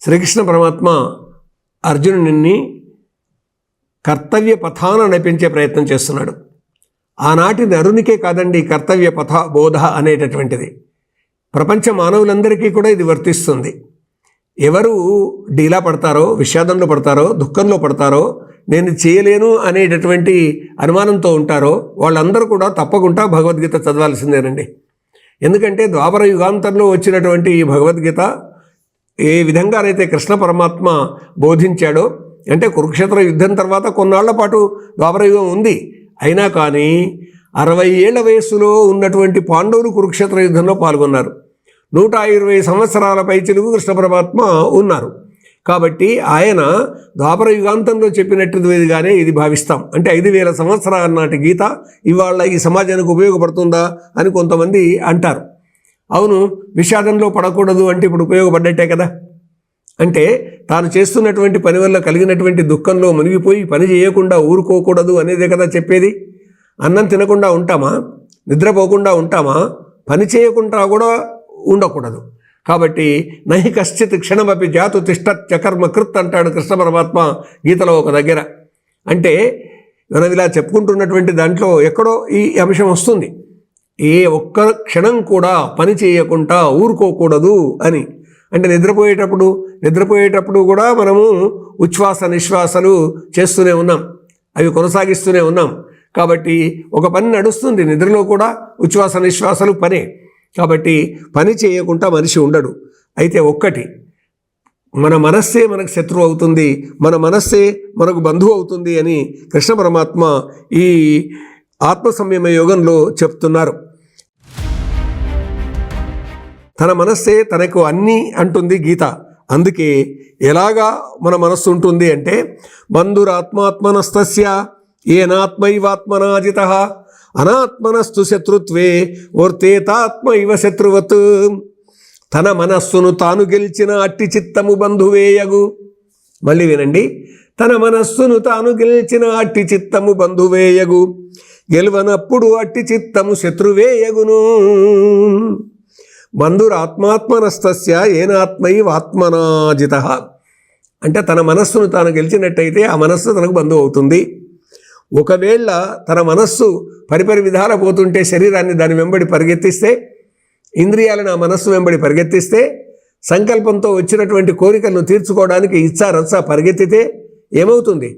శ్రీకృష్ణ పరమాత్మ అర్జునుడిని కర్తవ్య పథాన నడిపించే ప్రయత్నం చేస్తున్నాడు. ఆనాటి నరునికే కాదండి కర్తవ్య పథ బోధ అనేటటువంటిది, ప్రపంచ మానవులందరికీ కూడా ఇది వర్తిస్తుంది. ఎవరు డీలా పడతారో, విషాదంలో పడతారో, దుఃఖంలో పడతారో, నేను చేయలేను అనేటటువంటి అనుమానంతో ఉంటారో వాళ్ళందరూ కూడా తప్పకుండా భగవద్గీత చదవాల్సిందేనండి. ఎందుకంటే ద్వాపర యుగాంతంలో వచ్చినటువంటి ఈ భగవద్గీత ఏ విధంగానైతే కృష్ణ పరమాత్మ బోధించాడో, అంటే కురుక్షేత్ర యుద్ధం తర్వాత కొన్నాళ్ల పాటు ద్వాపర యుగం ఉంది, అయినా కానీ 60 ఏళ్ల వయస్సులో ఉన్నటువంటి పాండవులు కురుక్షేత్ర యుద్ధంలో పాల్గొన్నారు. 120 సంవత్సరాల పైచిలుకు కృష్ణ పరమాత్మ ఉన్నారు. కాబట్టి ఆయన ద్వాపర యుగాంతంలో చెప్పినట్టుగానే ఇది భావిస్తాం. అంటే 5000 సంవత్సరాల నాటి గీత ఇవాళ ఈ సమాజానికి ఉపయోగపడుతుందా అని కొంతమంది అంటారు. అవును, విషాదంలో పడకూడదు అంటే ఇప్పుడు ఉపయోగపడ్డట్టే కదా. అంటే తాను చేస్తున్నటువంటి పని వల్ల కలిగినటువంటి దుఃఖంలో మునిగిపోయి పని చేయకుండా ఊరుకోకూడదు అనేదే కదా చెప్పేది. అన్నం తినకుండా ఉంటామా, నిద్రపోకుండా ఉంటామా, పని చేయకుండా కూడా ఉండకూడదు. కాబట్టి నహి కశ్చిత్ క్షణమపి జాతు తిష్టత్యకర్మ కృత్ అంటాడు కృష్ణ పరమాత్మ గీతలో ఒక దగ్గర. అంటే మనం ఇలా చెప్పుకుంటున్నటువంటి దాంట్లో ఎక్కడో ఈ అంశం వస్తుంది, ఏ ఒక్క క్షణం కూడా పని చేయకుండా ఊరుకోకూడదు అని. అంటే నిద్రపోయేటప్పుడు కూడా మనము ఉచ్ఛ్వాస నిశ్వాసలు చేస్తూనే ఉన్నాం, అవి కొనసాగిస్తూనే ఉన్నాం. కాబట్టి ఒక పని నడుస్తుంది, నిద్రలో కూడా ఉచ్ఛ్వాస నిశ్వాసలు పనే. కాబట్టి పని చేయకుండా మనిషి ఉండడు. అయితే ఒక్కటి, మన మనస్సే మనకు శత్రువు అవుతుంది, మన మనస్సే మనకు బంధువు అవుతుంది అని కృష్ణ పరమాత్మ ఈ ఆత్మ సంయమ యోగంలో చెప్తున్నారు. తన మనస్సే తనకు అన్నీ అంటుంది గీత. అందుకే ఎలాగా మన మనస్సు ఉంటుంది అంటే, బంధురాత్మాత్మనస్తస్య ఏనాత్మైవాత్మనాజితః అనాత్మనస్తు శత్రుత్వే వర్తేతాత్మ ఇవ శత్రువత్. తన మనస్సును తాను గెలిచిన అట్టి చిత్తము బంధువేయగు. మళ్ళీ వినండి, తన మనస్సును తాను గెలిచిన అట్టి చిత్తము బంధువేయగు, గెలువనప్పుడు అట్టి చిత్తము శత్రువేయగును. బంధురాత్మాత్మనస్తస్య ఏనాత్మైవాత్మనాజితః. అంటే తన మనస్సును తాను గెలిచినట్టయితే ఆ మనస్సు తనకు బంధువు అవుతుంది. ఒకవేళ తన మనస్సు పరిపరి విధాల పోతుంటే, శరీరాన్ని దాని వెంబడి పరిగెత్తిస్తే, ఇంద్రియాలను ఆ మనస్సు వెంబడి పరిగెత్తిస్తే, సంకల్పంతో వచ్చినటువంటి కోరికలను తీర్చుకోవడానికి ఇచ్చారచ్చా పరిగెత్తితే ఏమవుతుంది?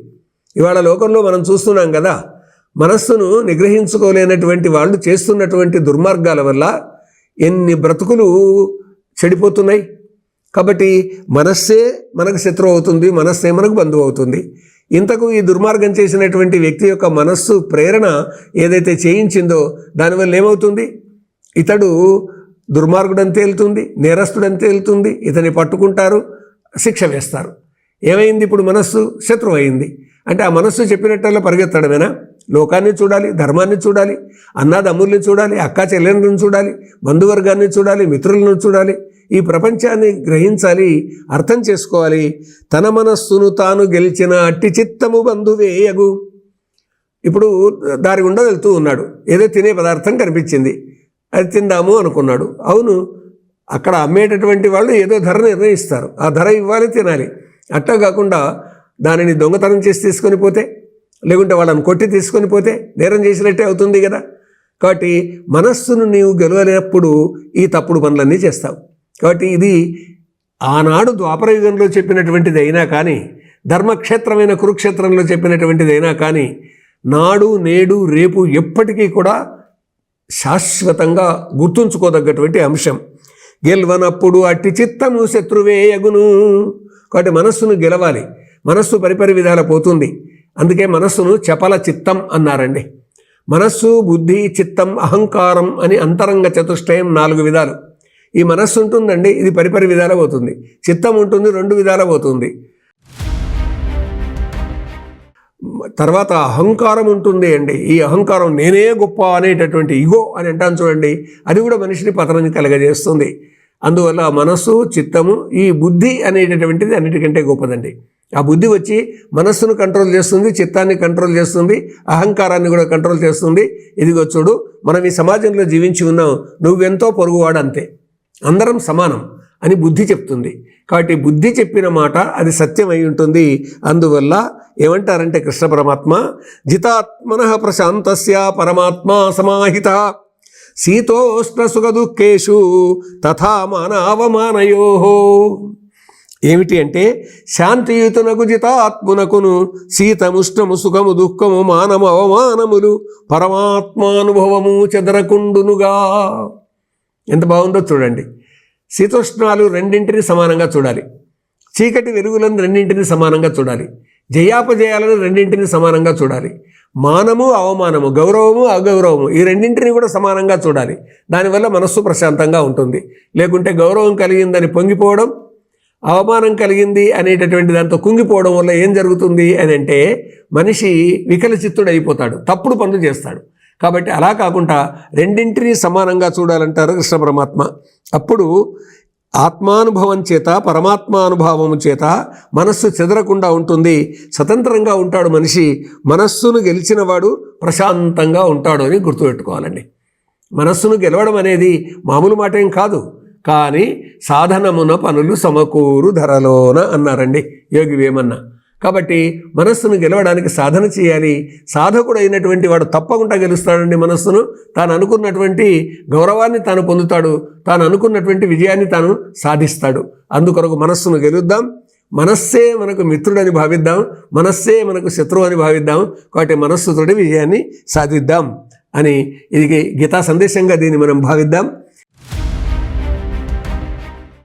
ఇవాళ లోకంలో మనం చూస్తున్నాం కదా, మనస్సును నిగ్రహించుకోలేనటువంటి వాళ్ళు చేస్తున్నటువంటి దుర్మార్గాల వల్ల ఎన్ని బ్రతుకులు చెడిపోతున్నాయి. కాబట్టి మనస్సే మనకు శత్రువు అవుతుంది, మనస్సే మనకు బంధువు అవుతుంది. ఇంతకు ఈ దుర్మార్గం చేసినటువంటి వ్యక్తి యొక్క మనస్సు ప్రేరణ ఏదైతే చేయించిందో దానివల్ల ఏమవుతుంది? ఇతడు దుర్మార్గుడని తేలుతుంది, నేరస్తుడని తేలుతుంది, ఇతన్ని పట్టుకుంటారు, శిక్ష వేస్తారు. ఏమైంది? ఇప్పుడు మనస్సు శత్రువు అయింది. అంటే ఆ మనస్సు చెప్పినట్టల్లా పరిగెత్తడమేనా? లోకాన్ని చూడాలి, ధర్మాన్ని చూడాలి, అన్నాదమ్ముల్ని చూడాలి, అక్కా చెల్లెలను చూడాలి, బంధువర్గాన్ని చూడాలి, మిత్రులను చూడాలి, ఈ ప్రపంచాన్ని గ్రహించాలి, అర్థం చేసుకోవాలి. తన మనస్సును తాను గెలిచిన అట్టి చిత్తము బంధువేయగు. ఇప్పుడు దారి గుండా వెళ్తూ ఉన్నాడు, ఏదో తినే పదార్థం కనిపించింది, అది తిందాము అనుకున్నాడు. అవును, అక్కడ అమ్మేటటువంటి వాళ్ళు ఏదో ధర నిర్ణయిస్తారు, ఆ ధర ఇవ్వాలి, తినాలి. అట్టా కాకుండా దానిని దొంగతనం చేసి తీసుకొని పోతే, లేకుంటే వాళ్ళని కొట్టి తీసుకొని పోతే నేరం చేసినట్టే అవుతుంది కదా. కాబట్టి మనస్సును నీవు గెలవలేనప్పుడు ఈ తప్పుడు పనులన్నీ చేస్తావు. కాబట్టి ఇది ఆనాడు ద్వాపరయుగంలో చెప్పినటువంటిది అయినా కానీ, ధర్మక్షేత్రమైన కురుక్షేత్రంలో చెప్పినటువంటిది అయినా కానీ, నాడు నేడు రేపు ఎప్పటికీ కూడా శాశ్వతంగా గుర్తుంచుకోదగ్గటువంటి అంశం. గెలవనప్పుడు అట్టి చిత్తము శత్రువేయగును. కాబట్టి మనస్సును గెలవాలి. మనస్సు పరిపరి విధాల పోతుంది, అందుకే మనస్సును చపల చిత్తం అన్నారండి. మనస్సు, బుద్ధి, చిత్తం, అహంకారం అని అంతరంగ చతుష్టయం 4 విధాలు. ఈ మనస్సు ఉంటుందండి, ఇది పరిపరి విధాల పోతుంది. చిత్తం ఉంటుంది, 2 విధాల పోతుంది. తర్వాత అహంకారం ఉంటుంది అండి. ఈ అహంకారం నేనే గొప్ప అనేటటువంటి ఇగో అని అంటాను చూడండి, అది కూడా మనిషిని పతనాన్ని కలగజేస్తుంది. అందువల్ల మనస్సు, చిత్తము, ఈ బుద్ధి అనేటటువంటిది అన్నిటికంటే గొప్పదండి. ఆ బుద్ధి వచ్చి మనస్సును కంట్రోల్ చేస్తుంది, చిత్తాన్ని కంట్రోల్ చేస్తుంది, అహంకారాన్ని కూడా కంట్రోల్ చేస్తుంది. ఇదిగో చూడు, మనం ఈ సమాజంలో జీవించి ఉన్నాం, నువ్వెంతో పొరుగువాడు అంతే, అందరం సమానం. అని బుద్ధి చెప్తుంది. కాబట్టి బుద్ధి చెప్పిన మాట అది సత్యం అయి ఉంటుంది. అందువల్ల ఏమంటారంటే కృష్ణ పరమాత్మ జితాత్మనః ప్రశాంతస్య పరమాత్మా సమాహిత శీతోష్ణ సుఖ దుఃఖేషు తథా మానవమానయోః. ఏమిటి అంటే శాంతియుతునకు జితాత్మునకును శీతముష్ణము సుఖము దుఃఖము మానము అవమానములు పరమాత్మానుభవము చెదరకుండునుగా. ఎంత బాగుందో చూడండి. శీతోష్ణాలు రెండింటిని సమానంగా చూడాలి, చీకటి వెలుగులను రెండింటిని సమానంగా చూడాలి, జయాపజయాలను రెండింటిని సమానంగా చూడాలి, మానము అవమానము గౌరవము అగౌరవము ఈ రెండింటిని కూడా సమానంగా చూడాలి. దానివల్ల మనస్సు ప్రశాంతంగా ఉంటుంది. లేకుంటే గౌరవం కలిగిందని పొంగిపోవడం, అవమానం కలిగింది అనేటటువంటి దాంతో కుంగిపోవడం వల్ల ఏం జరుగుతుంది అని అంటే మనిషి వికలచిత్తుడు అయిపోతాడు, తప్పుడు పనులు చేస్తాడు. కాబట్టి అలా కాకుండా రెండింటినీ సమానంగా చూడాలంటారు కృష్ణ పరమాత్మ. అప్పుడు ఆత్మానుభవం చేత పరమాత్మానుభవం చేత మనస్సు చెదరకుండా ఉంటుంది, స్వతంత్రంగా ఉంటాడు మనిషి. మనస్సును గెలిచినవాడు ప్రశాంతంగా ఉంటాడు అని గుర్తుపెట్టుకోవాలండి. మనస్సును గెలవడం అనేది మామూలు మాట ఏం కాదు. కానీ సాధనమున పనులు సమకూరు ధరలోన అన్నారండి యోగి వేమన్న. కాబట్టి మనస్సును గెలవడానికి సాధన చేయాలి. సాధకుడు అయినటువంటి వాడు తప్పకుండా గెలుస్తాడండి మనస్సును. తాను అనుకున్నటువంటి గౌరవాన్ని తాను పొందుతాడు, తాను అనుకున్నటువంటి విజయాన్ని తాను సాధిస్తాడు. అందుకొరకు మనస్సును గెలుద్దాం. మనస్సే మనకు మిత్రుడని భావిద్దాం, మనస్సే మనకు శత్రువు అని భావిద్దాం. కాబట్టి మనస్సుతోటి విజయాన్ని సాధిద్దాం అని ఇది గీతా సందేశంగా దీన్ని మనం భావిద్దాం.